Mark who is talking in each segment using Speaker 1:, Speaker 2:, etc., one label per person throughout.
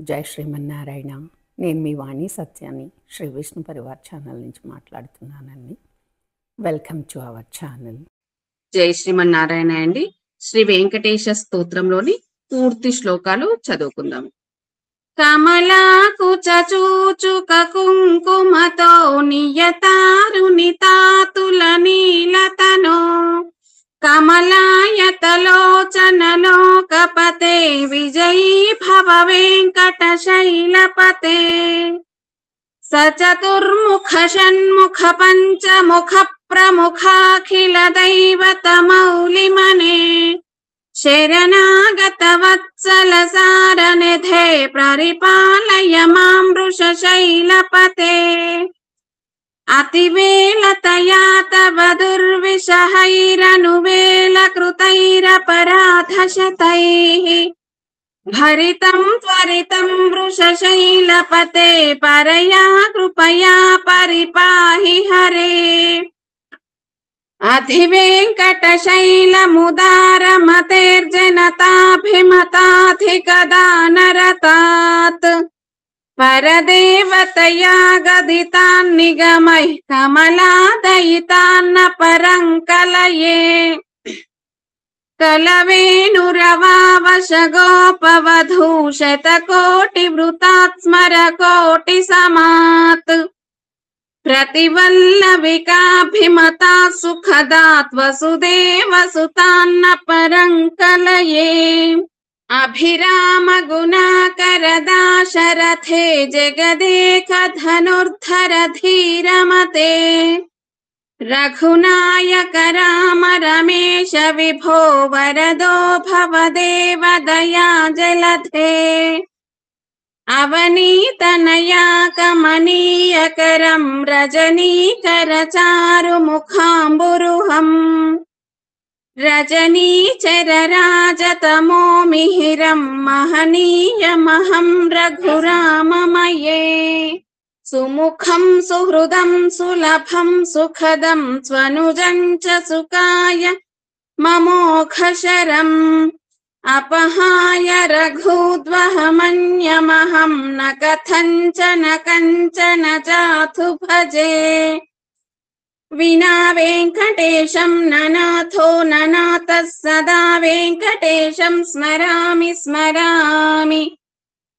Speaker 1: జై శ్రీమన్నారాయణ. నేను మీ వాణి సత్యాన్ని శ్రీ విష్ణు పరివార్ ఛానల్ నుంచి మాట్లాడుతున్నానండి. Welcome to our channel.
Speaker 2: జై శ్రీమన్నారాయణ అండి. శ్రీ వెంకటేశ స్తోత్రంలోని పూర్తి శ్లోకాలు చదువుకుందాం. కమలాకు చూచుక కుంకుమతో నియతారునితాతుల నీలతనో కమలాయతలోచనలోకపతే విజయీ భవ వెంకటశైలపతే సచతుర్ముఖ షణ్ముఖ పంచముఖ ప్రముఖాఖిల దైవత మౌలిమనే శరణాగత వత్సల సారనిధే పరిపాలయ మాం వృషశైలపతే అతివేళతయా తవ దుర్విషహైరనువేళ కృతైరపరాధశతైః భరితం త్వరితం వృషశైలపతే పరయా కృపయా పరిపాహి హరే అధివేంకటశైలముదారమతేర్జనతాభిమతాధికదానరతాత్ పరదేవతయా గదితాన్నిగమైః కమలాదయితాన్న పరంకలయే కలవేణురవావశగోపవధూషతకోటివృతాత్స్మరకోటి సమాత్ ప్రతివల్లవికాభిమతా సుఖదాత్ వసుదేవసుతాన్న పరంకలయే అభిరామ గుణాకరదాశరథే జగదేక ధనుర్ధర ధీరమతే రఘునాయక రామ రమేశ విభో వరదో భవదేవ దయా జలధే అవనీతనయా కమనీయకరం రజనీకర చారు ముఖాంబురుహం రజనీచర రాజతమో మిహిరం మహనీయమహం రఘురామమయే సుముఖం సుహృదం సులభం సుఖదం స్వనుజం చ సుఖాయ మమోఘశరం అపహాయ రఘూద్వహమన్యమహం న కథంచన కంచన జాతు భజే వినా వెంకటేశం ననాథో ననాథః సదా వెంకటేశం స్మరామి స్మరామి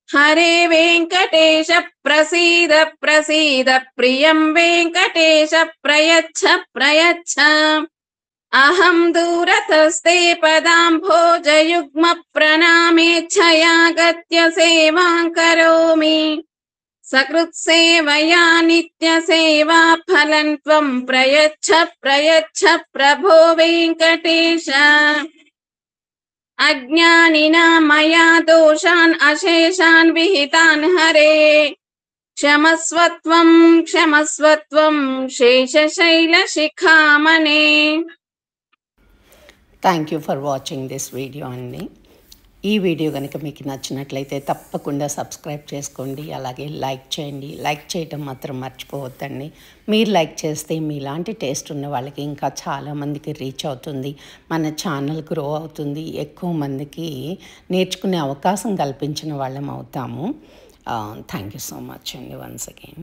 Speaker 2: హరే వెంకటేశ ప్రసీద ప్రసీద ప్రియం వెంకటేశ ప్రయచ్ఛ ప్రయచ్ఛ అహం దూరతస్తే పదాంభోజయుగ్మ ప్రణామేచ్ఛయా గత్య సేవాం కరోమి సకృత్సేవయా నిత్య సేవా ఫలం త్వం ప్రయచ్ఛ ప్రయచ్ఛ ప్రభో వెంకటేశ అజ్ఞానినా మయా దోషాన్ అశేషాన్ విహితాన్ హరే క్షమస్వత్వం క్షమస్వత్వం శేషశైల శిఖామణే.
Speaker 1: Thank you for watching this video అండి. ఈ వీడియో కనుక మీకు నచ్చినట్లయితే తప్పకుండా సబ్స్క్రైబ్ చేసుకోండి, అలాగే లైక్ చేయండి. లైక్ చేయటం మాత్రం మర్చిపోవద్దండి. మీరు లైక్ చేస్తే మీలాంటి టేస్ట్ ఉన్న వాళ్ళకి ఇంకా చాలామందికి రీచ్ అవుతుంది, మన ఛానల్ గ్రో అవుతుంది, ఎక్కువ మందికి నేర్చుకునే అవకాశం కల్పించిన వాళ్ళం అవుతాము. థ్యాంక్ యూ సో మచ్ అండి వన్స్ అగైన్.